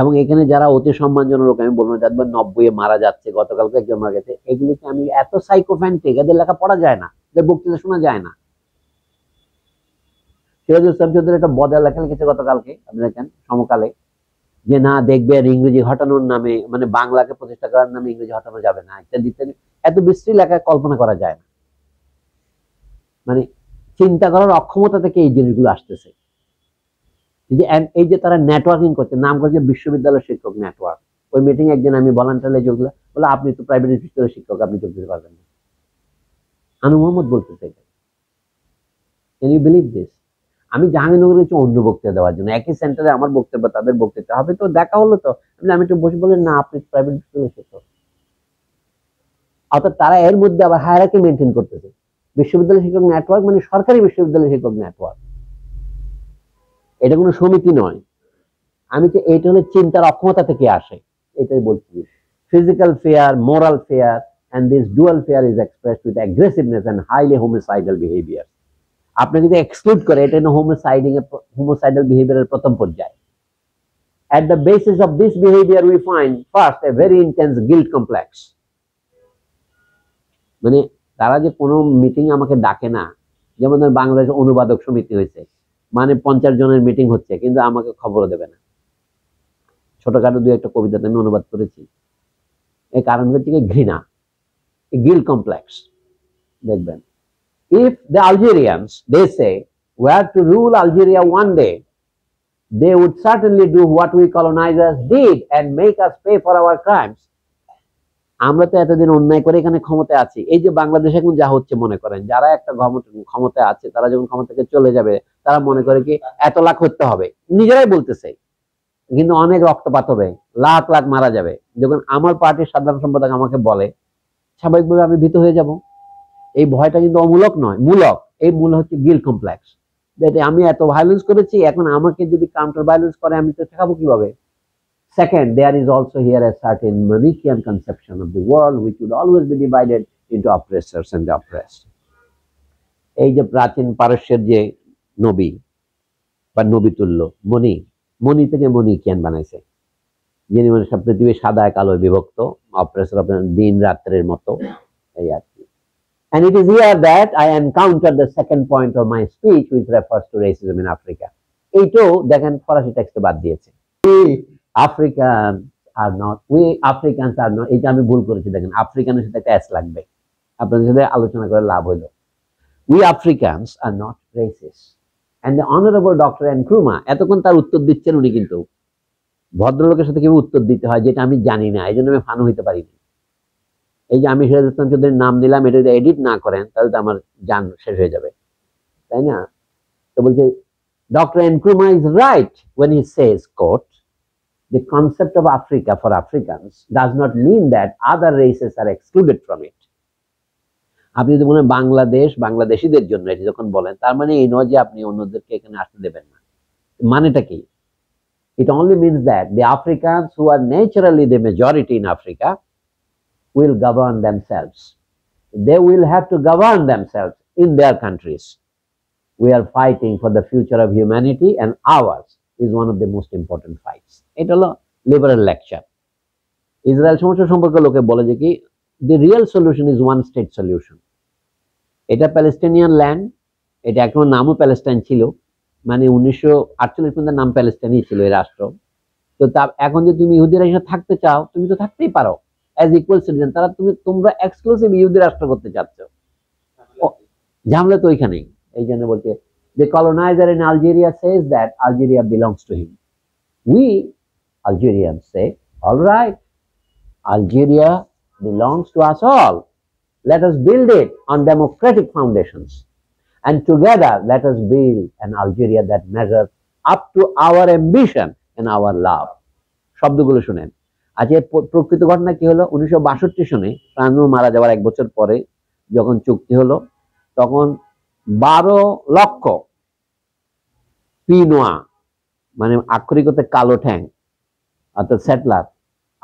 [SPEAKER 1] এবং এখানে যারা অতি সম্মানজনক লোক, আমি বলবো যাদের 90-এ মারা যাচ্ছে, গতকালকে একজন মারা গেছে, এগুলিকে আমি এত সাইকোফ্যান্টিক, এদের লেখা পড়া যায় না, এদের বক্তৃতা শোনা যায় না। সিরাজুল ইসলাম চৌধুরী একটা বদা লেখা লিখেছে গতকালকে, আপনি দেখেন সমকালে, যে না দেখবেন ইংরেজি হটানোর নামে, মানে বাংলাকে প্রতিষ্ঠা করার নামে ইংরেজি হটানো যাবে না, ইত্যাদি ইত্যাদি। এত বিশ্রী লেখা কল্পনা করা যায় না, মানে চিন্তা করার অক্ষমতা থেকে এই জিনিসগুলো আসতেছে। এই যে তারা নেটওয়ার্কিং করছে, নাম করছে বিশ্ববিদ্যালয় শিক্ষক নেটওয়ার্ক। ওই মিটিং একদিন আমি ভলান্টারিলি যোগ দিলাম, বলে আপনি তো প্রাইভেট বিশ্ববিদ্যালয়ের শিক্ষক, আপনি যোগ দিতে পারবেন না। আনু মোহাম্মদ বলতেছে এটা। Can you believe this? আমি জাহাঙ্গীরনগরে হচ্ছে অন্য বক্তৃতা দেওয়ার জন্য, একই সেন্টারে আমার বক্তব্য তাদের বক্তৃতা হবে, তো দেখা হলো, তো আমি একটু বসে বললেন না আপনি প্রাইভেট বিশ্ববিদ্যালয়ের শিক্ষক। অর্থাৎ তারা এর মধ্যে আবার হায়ারার্কি মেনটেন করতেছে। বিশ্ববিদ্যালয় শিক্ষক নেটওয়ার্ক মানে সরকারি বিশ্ববিদ্যালয় শিক্ষক নেটওয়ার্ক, এটা কোনো সমিতি নয়। আমি যে এইটা হলো চিন্তার অক্ষমতা থেকে আসে, এটাই বলছি। Physical fair, moral fair, and this dual fear is expressed with aggressiveness and highly homicidal behavior. আপনি যদি এক্সক্লুড করে, এটা হোমিসাইডাল বিহেভিয়ারের প্রথম পর্যায়ে। At the basis of this behavior we find first a very intense guilt complex. মানে তারা যে কোনো মিটিং আমাকে ডাকে না, যেমন ধর বাংলাদেশ অনুবাদক সমিতি হয়েছে, মানে 50 জনের মিটিং হচ্ছে, কিন্তু আমাকে খবরও দেবে না। ছোটখাটো দুই একটা কবিতা আমি অনুবাদ করেছি। এই কারণ হচ্ছে কি ঘৃণা, গিল্ট কমপ্লেক্স। দেখবেন, if the Algerians, they say, were to rule Algeria one day, they would certainly do what we colonizers did and make us pay for our crimes. আমরা তো এতদিন অন্যায় করে এখানে ক্ষমতায় আছি। এই যে বাংলাদেশে এখন যা হচ্ছে, মনে করেন যারা একটা ক্ষমতায় আছে, তারা যখন ক্ষমতা থেকে চলে যাবে, তারা মনে করে কি এত লাখ হতে হবে, নিজেরাই বলতেছে, কিন্তু অনেক রক্তপাত হবে, লাখ লাখ মারা যাবে। যখন আমার পার্টির সাধারণ সম্পাদক আমাকে বলে, স্বাভাবিকভাবে আমি ভীত হয়ে যাব। এই ভয়টা কিন্তু অমূলক নয়, মূলক। এই মূল হচ্ছে গিল্ট কমপ্লেক্স। আমি এত ভায়োলেন্স করেছি, এখন আমাকে যদি কাউন্টার ভায়োলেন্স করে, আমি তো ঠেকাবো কিভাবে? Second, there is also here a certain Manichaean conception of the world which would always be divided into oppressors and the oppressed. এই যে প্রাচীন পারস্যের যে নবী বা নবী তুল্য মনি থেকে মনিকিয়ান বানাইছে, যিনি মানে সব পৃথিবী সাদা কালো বিভক্ত, অপ্রেসর আপনার দিন রাত্রের মতো, এই আর কি। And it is here that I encountered the second point of my speech which refers to racism in Africa. এইটাও দেখেন ফরাসি টেক্সটে বাদ দিয়েছে। Africans are not, we Africans are not, এটা আমি ভুল করেছি। দেখেন, আফ্রিকানের সাথে একটা এস লাগবে, আপনাদের সাথে আলোচনা করে লাভ হইল। We Africans are not racist. And the honorable Dr. Nkrumah, এতক্ষণ তার উত্তর দিচ্ছেন উনি, কিন্তু ভদ্রলোকের সাথে কিভাবে উত্তর দিতে হয় যেটা আমি জানি না, এই জন্য আমি ফানু হইতে পারিনি। এই যে আমি সিরাজ ইসলাম চৌধুরীর নাম নিলাম, এটা যদি এডিট না করেন তাহলে তো আমার জান শেষ হয়ে যাবে, তাই না? তো বলছে, Dr. Nkrumah is right when he says, quote, the concept of Africa for Africans does not mean that other races are excluded from it. আপনি যদি বলেন বাংলাদেশ বাংলাদেশীদের জন্য, এটি যখন বলেন, তার মানে এই নয় যে আপনি অন্যদেরকে এখানে আসতে দেবেন না। মানেটা কি? It only means that the Africans who are naturally the majority in Africa will govern themselves. They will have to govern themselves in their countries. We are fighting for the future of humanity and ours is one of the most important fights. এটা হলো liberal lecture. Israel সমস্যা সম্পর্কে লোকে বলে যে কি, the real solution is one state solution. এটা Palestinian land, এটা এখন নামও প্যালেস্টাইন ছিল, মানে 1948 পর্যন্ত নাম প্যালেস্টাইনই ছিল এই রাষ্ট্র। তো তা এখন যে তুমি ইহুদিরা এসে থাকতে চাও, তুমি তো থাকতেই পারো অ্যাজ ইকুয়াল সিটিজেন। তোমরা এক্সক্লুসিভ ইহুদি রাষ্ট্র করতে চাচ্ছ, ঝামেলা তো ওইখানেই। এই জন্য বলছে, the colonizer in Algeria says that Algeria belongs to him. We Algerians say, all right, Algeria belongs to us all. Let us build it on democratic foundations. And together, let us build an Algeria that measures up to our ambition and our love. শব্দগুলো শুনেন। আজ এর প্রকৃত ঘটনা কি হলো? 1962 সনে France মারা যাওয়ার 1 বছর পরে যখন চুক্তি হলো, তখন 12 লক্ষ পিনোয়া, মানে আক্ষরিক অর্থে কালো ঠ্যাং, অর্থাৎ সেটলার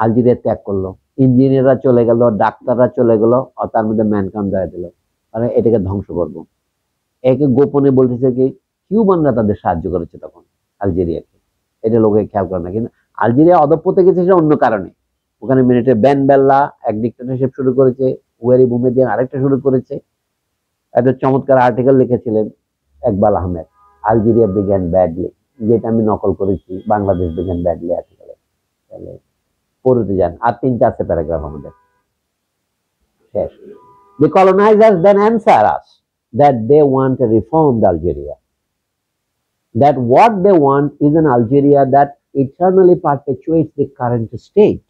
[SPEAKER 1] আলজেরিয়া ত্যাগ করলো। ইঞ্জিনিয়াররা চলে গেল, ডাক্তাররা চলে গেল, আর তার মধ্যে ম্যানকাম দেওয়া দিল, মানে এটাকে ধ্বংস করবো। একে গোপনে বলতেছে কি কিউবানরা তাদের সাহায্য করেছে তখন আলজেরিয়াকে, এটা লোকে খেয়াল করে না। কিন্তু আলজেরিয়া অধঃপতনে গেছে সেটা অন্য কারণে। ওখানে মিনিটে বেন বেল্লা এক ডিক্টেটরশিপ শুরু করেছে, ওয়ারি বুমেদিয়ান আরেকটা শুরু করেছে। একটা চমৎকার আর্টিকেল লিখেছিলেন একবাল আহমেদ, আলজেরিয়া বিগ্যান ব্যাডলি, যেটা আমি নকল করেছি, বাংলাদেশ বিগ্যান ব্যাডলি আর্টিকেলে। তাহলে পড়তে যান, আর 3টা আছে প্যারাগ্রাফ আমাদের, শেষ। The colonizers then answer us that they want a reformed Algeria, that what they want is an Algeria that eternally perpetuates the current state.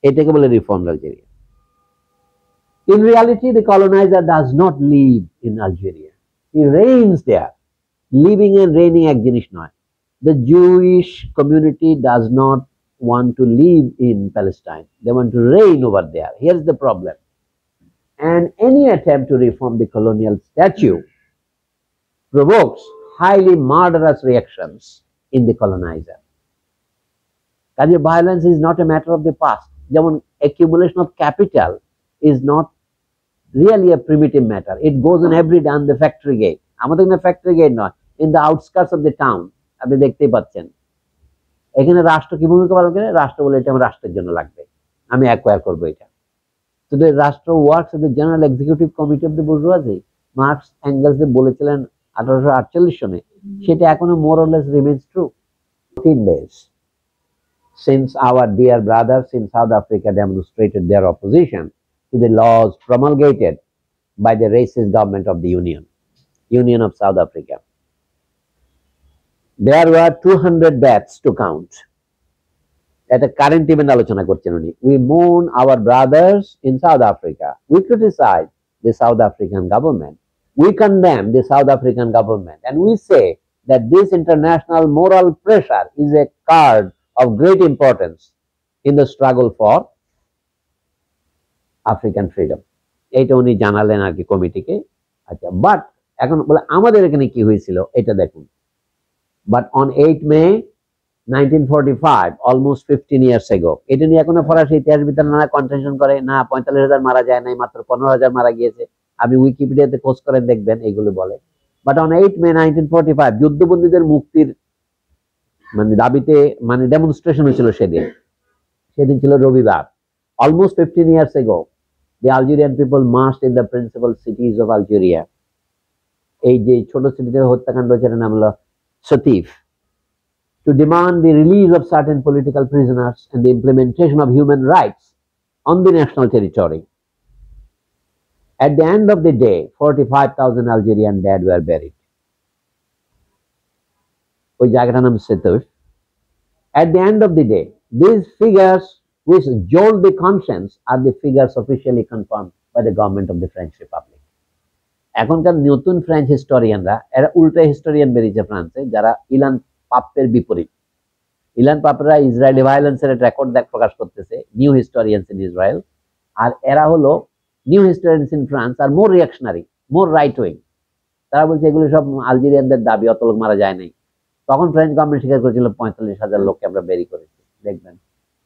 [SPEAKER 1] এটাকে বলে reformed Algeria. In reality, the colonizer does not live in Algeria. He reigns there. Living and reigning এক জিনিস নয়। The Jewish community does not want to live in Palestine. They want to reign over there. Here's the problem. And any attempt to reform the colonial statute provokes highly murderous reactions in the colonizer. Because violence is not a matter of the past. যেমন accumulation of capital is not really a primitive matter. It goes on every day on the factory gate. আমাদের এখানে factory gate নয়, in the outskirts of the town, আপনি দেখতেই পাচ্ছেন। এখানে রাষ্ট্র কি ভূমিকা পালন করে? রাষ্ট্র বলে এটা আমার রাষ্ট্রের জন্য লাগবে, আমি অ্যাকোয়ার করবো এটা। তো রাষ্ট্র works at the general executive committee of the bourgeoisie, Marx Engels যে বলেছিলেন 1848 সনে, সেটা এখনো more or less remains true. 14 days since our dear brothers in South Africa demonstrated their opposition to the laws promulgated by the racist government of the Union of South Africa. There were 200 deaths to count. একটা current event আলোচনা করছেন উনি। We mourn our brothers in South Africa. We criticize the South African government. We condemn the South African government, and we say that this international moral pressure is a card of great importance in the struggle for African freedom. এইটা উনি জানালেন আর কি কমিটিকে। আচ্ছা, but এখন বলে আমাদের এখানে কি হয়েছিল এটা দেখুন। But on 8 May 1945, almost 15 years ago, এটা নিয়ে এখনো ফরাসি ইতিহাসবিদরা নানা কনটেনশন করে, না 45,000 মারা যায় নাই, মাত্র 15,000 মারা গিয়েছে। আপনি উইকিপিডিয়াতে খোঁজ করেন দেখবেন এইগুলো বলে। বাট অন 8 May 1945, যুদ্ধবন্দীদের মুক্তির মানে দাবিতে মানে ডেমনস্ট্রেশন হয়েছিল সেদিন ছিল রবিবার। Almost 15 years ago, the Algerian people marched in the principal cities of Algeria. এই যে ছোট সিটিতে হত্যাকাণ্ড হয়েছে নাম হলো Sétif, to demand the release of certain political prisoners and the implementation of human rights on the national territory. At the end of the day, 45,000 Algerian dead were buried. ওই জায়গাটার নাম Sétif. At the end of the day, these figures which jolt the conscience are the figures officially confirmed by the government of the French Republic. এখনকার নতুন French হিস্টোরিয়ানরা, এরা উল্টা historian বেরিয়েছে ফ্রান্সে, যারা ইলান পাপ্পের বিপরীত। ইলান পাপরা ইসরায়েলি ভায়োলেন্সের রেকর্ড প্রকাশ করতেছে, নিউ হিস্টোরিয়ানস ইন ইসরায়েল। আর এরা হলো নিউ হিস্টোরিয়ানস ইন ফ্রান্স আর more reactionary, more right wing. তারা বলছে এগুলো সব আলজেরিয়ানদের দাবি, অত লোক মারা যায় নাই। তখন ফ্রেঞ্চ গভর্নমেন্ট স্বীকার করেছিল 45,000 লোককে আমরা বেরি করেছি। দেখবেন,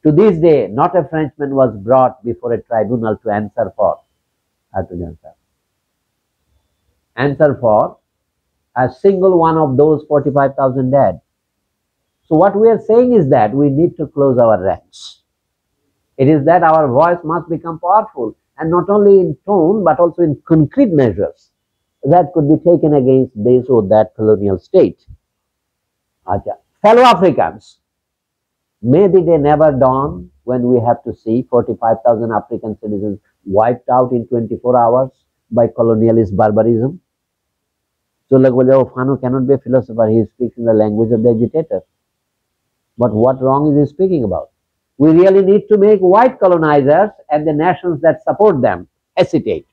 [SPEAKER 1] to this day not a Frenchman was brought before a tribunal to answer for a single one of those 45,000 dead. So what we are saying is that we need to close our ranks. It is that our voice must become powerful, and not only in tone but also in concrete measures that could be taken against this or that colonial state. Fellow Africans, may the day never dawn when we have to see 45,000 African citizens wiped out in 24 hours by colonialist barbarism. So like, well, Fano cannot be a philosopher, he speaks in the language of the agitator. But what wrong is he speaking about? We really need to make white colonizers and the nations that support them hesitate.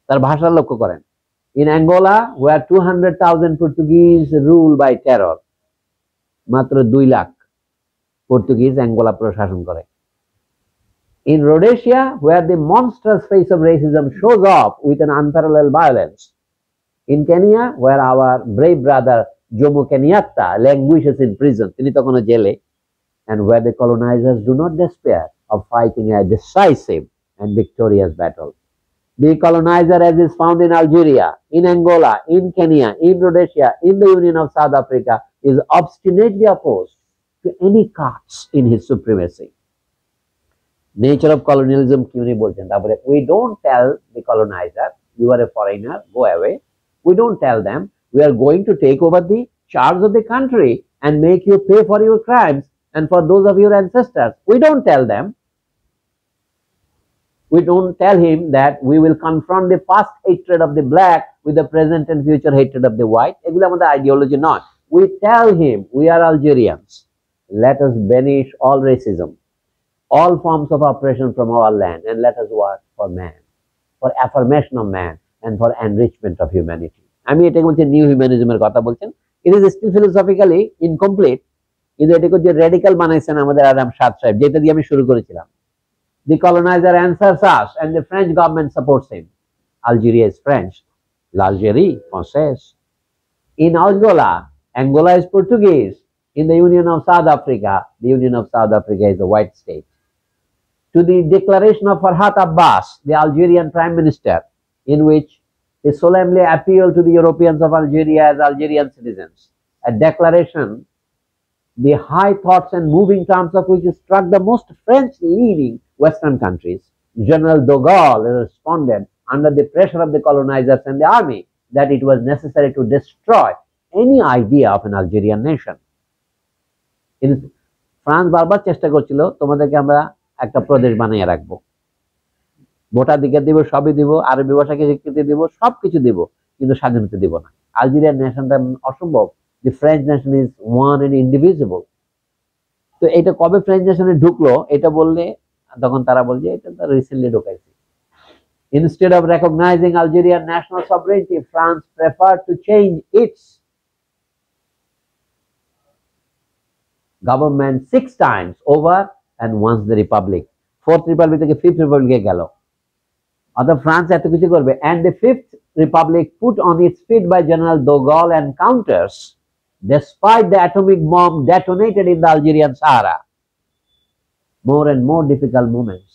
[SPEAKER 1] তার ভাষা লক্ষ্য করেন। In Angola, where 200,000 Portuguese rule by terror, মাত্র 2 lakh Portuguese Angola প্রশাসন করে। In Rhodesia, where the monstrous face of racism shows off with an unparalleled violence. In Kenya, where our brave brother Jomo Kenyatta languishes in prison, তিনি তখনও জেলে, and where the colonizers do not despair of fighting a decisive and victorious battle. The colonizer, as is found in Algeria, in Angola, in Kenya, in Rhodesia, in the Union of South Africa, is obstinately opposed to any cuts in his supremacy. Nature of colonialism কি উনি বলছেন, তারপরে we don't tell the colonizer, you are a foreigner, go away. We don't tell them, we are going to take over the charge of the country and make you pay for your crimes and for those of your ancestors. We don't tell them. We don't tell him that we will confront the past hatred of the black with the present and future hatred of the white. এগুলো আমাদের ideology not. We tell him, we are Algerians. Let us banish all racism, all forms of oppression from our land, and let us work for man, for affirmation of man, and for enrichment of humanity. আমি এটাকে বলছি new হিউম্যানিজমের কথা বলছেন। It is still philosophically incomplete, কিন্তু এটাকে যে radical বানাইছেন আমাদের আরাম সাদ সাহেব, যেটা দিয়ে আমি শুরু করেছিলাম। The colonizer answers us and the French government supports him. Algeria is French, l'Algérie française. In Angola, Angola is Portuguese. In the Union of South Africa, the Union of South Africa is a white state. To the declaration of Farhat Abbas, the Algerian Prime Minister, in which he solemnly appealed to the Europeans of Algeria as Algerian citizens, a declaration the high thoughts and moving terms of which struck the most French-leaning Western countries. General de Gaulle responded under the pressure of the colonizers and the army that it was necessary to destroy any idea of an Algerian nation. France বারবার চেষ্টা করছিল তোমাদেরকে আমরা একটা প্রদেশ বানিয়ে রাখবো, ভোটাধিকার দিব, সবই দিব, আরবি ভাষাকে স্বীকৃতি দিব, সবকিছু দিব, কিন্তু স্বাধীনতা দিব না। আলজেরিয়ান নেশনটা অসম্ভব। The French nation is one and indivisible. তো এটা কবে ফ্রেঞ্চ নেশনে ঢুকলো এটা বললে তখন তারা বলছে এটা তো রিসেন্টলি ঢুকাইছে। Instead of recognizing Algerian national sovereignty, France preferred to change its government 6 times over and once the republic. Fourth republic থেকে fifth republic এ গেল। অর্থাৎ ফ্রান্স এত কিছু করবে, and the fifth republic put on its feet by General de Gaulle and counters, despite the atomic bomb detonated in the Algerian Sahara. More and more difficult moments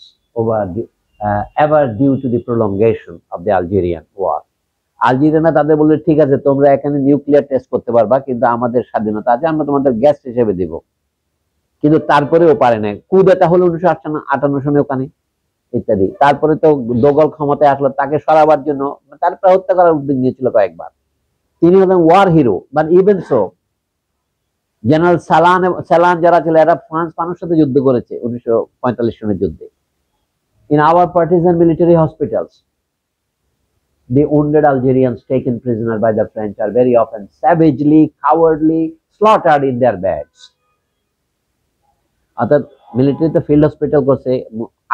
[SPEAKER 1] ever due to the prolongation of the Algerian war. আলজেরিয়ানা তাদের বলল ঠিক আছে তোমরা এখানে nuclear test করতে পারবা, কিন্তু আমাদের স্বাধীনতা আছে, আমরা তোমাদের গ্যাস হিসেবে দিব। কিন্তু তারপরেও পারে না। কুদেটা হলো 1958 সনে ওখানে ইত্যাদি। তারপরে তো দোগল ক্ষমতায় আসলো, তাকে সরাবার জন্য তারপরে হত্যা করার উদ্যোগ নিয়েছিল কয়েকবার। তিনি হলেন war hero. But even so general Salan যারা ছিল এরা ফ্রান্স মানুষের সাথে যুদ্ধ করেছে 1945 সনের যুদ্ধে। In our partisan military hospitals, the wounded Algerians taken prisoner by the French are very often savagely, cowardly slaughtered in their beds. অর্থাৎ মিলিটারিতে ফিল্ড হসপিটাল করছে,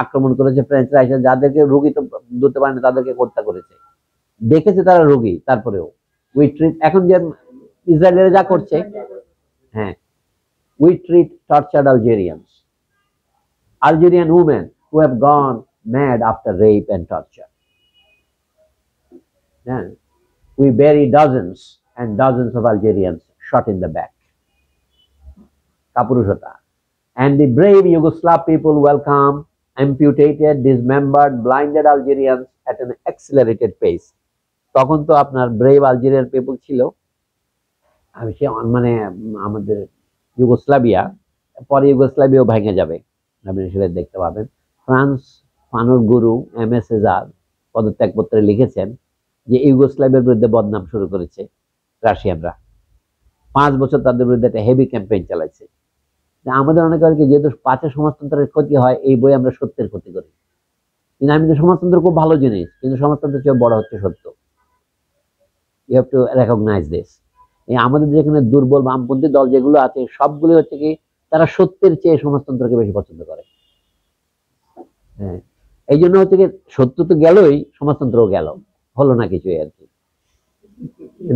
[SPEAKER 1] আক্রমণ করেছে ফ্রেঞ্চরা, এসে যাদেরকে রোগী তো ধরতে পারে না তাদেরকে হত্যা করেছে। দেখেছে তারা রোগী, তারপরেও উই ট্রিট, এখন যে ইসরায়েলের যা করছে, হ্যাঁ, we treat tortured Algerians, Algerian women who have gone mad after rape and torture. Yeah. We bury dozens and dozens of Algerians shot in the back. Kapurushota. And the brave Yugoslav people welcome amputated, dismembered, blinded Algerians at an accelerated pace. তখন তো আপনার brave Algerian people ছিল, সে মানে আমাদের Yugoslavia, পরে ইউগোস্লাভিয়াও ভেঙে যাবে, আপনি সেটা দেখতে পাবেন। ফ্রান্স ফানুর গুরু MS এজার পদত্যাগপত্রে লিখেছেন যে ইউগোস্লাভিয়ার বিরুদ্ধে বদনাম শুরু করেছে রাশিয়ানরা। 5 বছর তাদের বিরুদ্ধে একটা হেভি ক্যাম্পেইন চালাইছে। আমাদের অনেকে যেহেতু 5 সমাজতন্ত্রের ক্ষতি হয়, এই বই আমরা সত্যের ক্ষতি করি। কিন্তু আমি তো সমাজতন্ত্র খুব ভালো জিনিস, কিন্তু সমাজতন্ত্রের চেয়ে বড় হচ্ছে সত্য। You have to recognise this. এই আমাদের যেখানে দুর্বল বামপন্থী দল যেগুলো আছে সবগুলো হচ্ছে কি তারা সত্যের চেয়ে সমাজতন্ত্রকে বেশি পছন্দ করে। হ্যাঁ, এই জন্য হচ্ছে কি সত্য তো গেলই, সমাজতন্ত্রও গেল, হলো না কিছুই আর কি।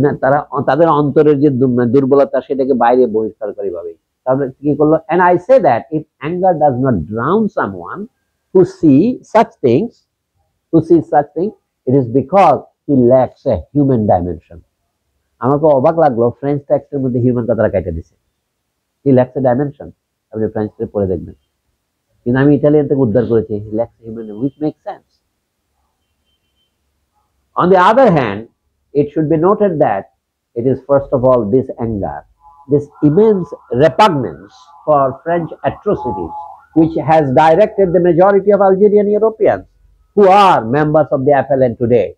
[SPEAKER 1] না, তারা তাদের অন্তরের যে দুর্বলতা সেটাকে বাইরে বহিষ্কারকারী ভাবে তাহলে কি করলো। And I say that if anger does not drown someone who sees such things, it is because he lacks a human dimension. আমাকে অবাক লাগলো ফ্রেঞ্চ টেক্সটের মধ্যে হিউম্যান কথাটা কেটে দিছে। He lacks a dimension, আপনি ফ্রেঞ্চে পড়ে দেখবেন। কিন্তু আমি ইটালিয়ান থেকে উদ্ধার করেছি he lacks a human, which makes sense. On the other hand, it should be noted that it is first of all this anger, this immense repugnance for French atrocities, which has directed the majority of Algerian Europeans who are members of the FLN today.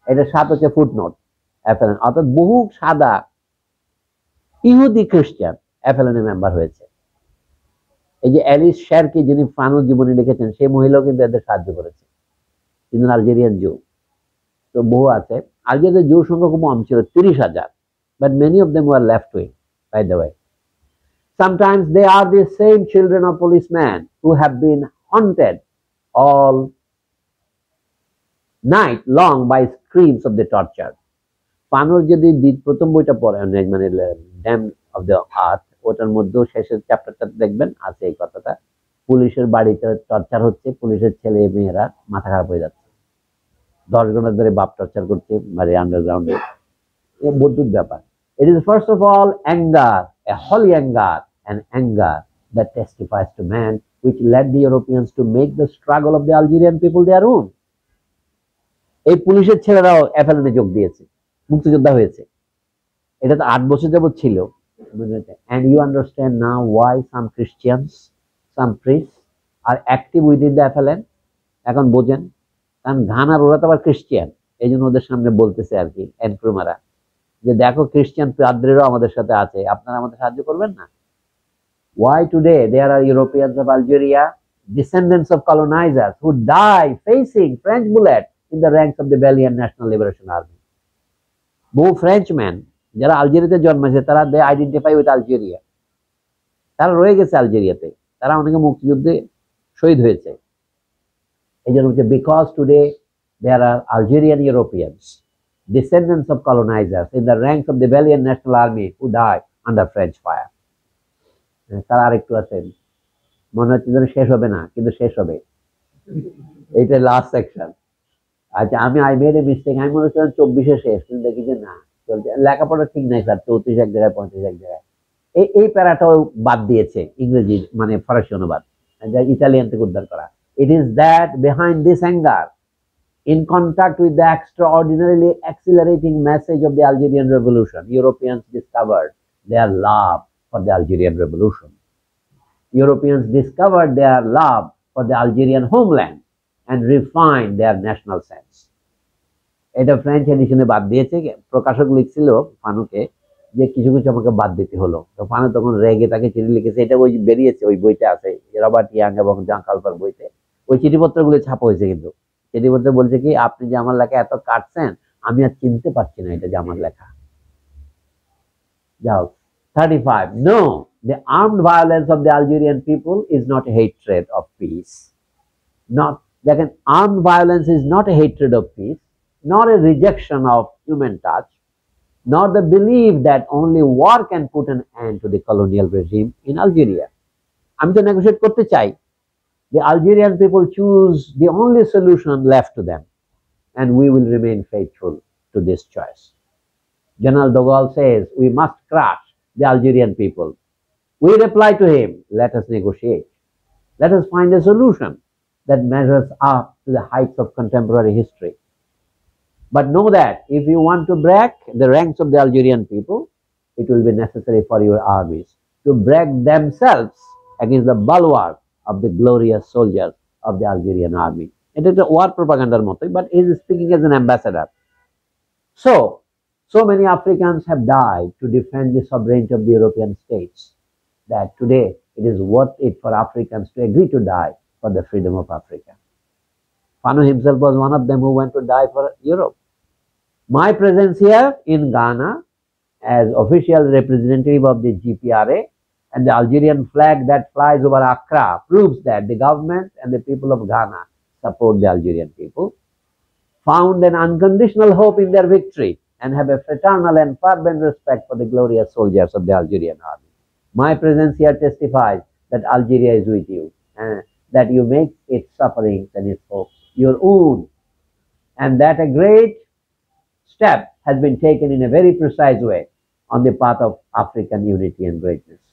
[SPEAKER 1] এটা 7 হচ্ছে footnote FLN, অর্থাৎ বহু সাদা ইহুদি খ্রিস্টান FLN এর member হয়েছে। এই যে অ্যালিস শেরকি যিনি ফানুস জীবনী লিখেছেন সেই মহিলাও কিন্তু এদের সাহায্য করেছে, কিন্তু আলজেরিয়ান জু তো বহু আছে। আলজেরিয়ার জুর সংখ্যা খুব কম ছিল, 30,000, but many of them were left wing, by the way. Sometimes they are the same children of policemen who have been haunted all night long by screams of the tortured. ফানুর যদি প্রথম বইটা পড়েন মানে ড্যাম অফ দ্য আর্থ, ওটার মধ্যেও শেষের চ্যাপ্টারটা দেখবেন আছে এই কথাটা, পুলিশের বাড়িতে টর্চার হচ্ছে, পুলিশের ছেলে মেয়েরা মাথা খারাপ হয়ে যাচ্ছে, 10 ঘন্টা ধরে বাপ টর্চার করছে মানে আন্ডারগ্রাউন্ডে, বদ্যুৎ ব্যাপার। It is first of all anger, a holy anger, an anger that testifies to man, which led the Europeans to make the struggle of the Algerian people their own. এই পুলিশের ছেলেরাও FLN এ যোগ দিয়েছে, মুক্তিযোদ্ধা হয়েছে। এটা তো 8 বছর যাবত ছিল, And you understand now why some Christians, some priests are active within the FLN. এখন বোঝেন, কারণ ঘানার ওরা তো আবার খ্রিস্টিয়ান, এই জন্য ওদের সামনে বলতেছে আর কি এনক্রুমারা, যে দেখো খ্রিস্টান পাদ্রীরাও আমাদের সাথে আছে, আপনারা আমাদের সাহায্য করবেন না? Why today there are Europeans of Algeria, descendants of colonizers, who die facing French bullets in the ranks of the valiant National Liberation Army. বহু ফ্রেঞ্চম্যান যারা আলজেরিয়াতে জন্মেছে, তারা দে আইডেন্টিফাই উইথ আলজেরিয়া, তারা রয়ে গেছে আলজেরিয়াতে, তারা অনেকে মুক্তিযুদ্ধে শহীদ হয়েছে। এই জন্য হচ্ছে because today there are Algerian Europeans, descendants of colonizers in the ranks of the valiant National Army who died under French fire. তারা আরেকটু আছেন, মনে হচ্ছে যেন শেষ হবে না, কিন্তু শেষ হবে। এইটা লাস্ট সেকশন। আচ্ছা, আই মেড এ মিস্টেক, আমি মনে হচ্ছিলাম 24-এ শেষ, কিন্তু দেখি যে না, চলছে। লেখাপড়া ঠিক নাই স্যার, 34 এক জায়গায়, 35 এক জায়গায়। এই প্যারাটাও বাদ দিয়েছে, ইংরেজি মানে ফরাসি অনুবাদ, ইটালিয়ান থেকে উদ্ধার করা। It is that behind this anger, in contact with the extraordinarily accelerating message of the Algerian Revolution, Europeans discovered their love for the Algerian Revolution. Europeans discovered their love for the Algerian homeland and refined their national sense. এটা French এডিশনে বাদ দিয়েছে, প্রকাশক লিখছিল ফানুকে যে কিছু কিছু আমাকে বাদ দিতে হলো, তো ফানু তখন রেগে তাকে চিঠি লিখেছে, এটা ওই বেরিয়েছে, ওই বইটা আছে রবার্ট ইয়াং এবং জন কালপার বইতে, ওই চিঠিপত্রগুলো ছাপা হয়েছে। কিন্তু চিঠিপত্রে বলছে কি, আপনি যে আমার লেখা এত কাটছেন, আমি আর চিনতে পারছি না এটা যে আমার লেখা। যাও 35, no, the armed violence of the Algerian people is not a hatred of peace. Not that an armed violence is not a hatred of peace, nor a rejection of human touch, nor the belief that only war can put an end to the colonial regime in Algeria. আমি তো negotiate করতে চাই। The Algerian people choose the only solution left to them, and we will remain faithful to this choice. General de Gaulle says we must crush the Algerian people. We reply to him, let us negotiate. Let us find a solution that measures up to the heights of contemporary history. But know that if you want to break the ranks of the Algerian people, it will be necessary for your armies to break themselves against the bulwark of the glorious soldiers of the Algerian army. It is a war propaganda, but he is speaking as an ambassador. So many Africans have died to defend the sovereignty of the European states, that today it is worth it for Africans to agree to die for the freedom of Africa. Fanu himself was one of them who went to die for Europe. My presence here in Ghana as official representative of the GPRA and the Algerian flag that flies over Accra proves that the government and the people of Ghana support the Algerian people, found an unconditional hope in their victory, and have a fraternal and fervent respect for the glorious soldiers of the Algerian army. My presence here testifies that Algeria is with you, and that you make its sufferings and its hopes your own, and that a great step has been taken in a very precise way on the path of African unity and greatness.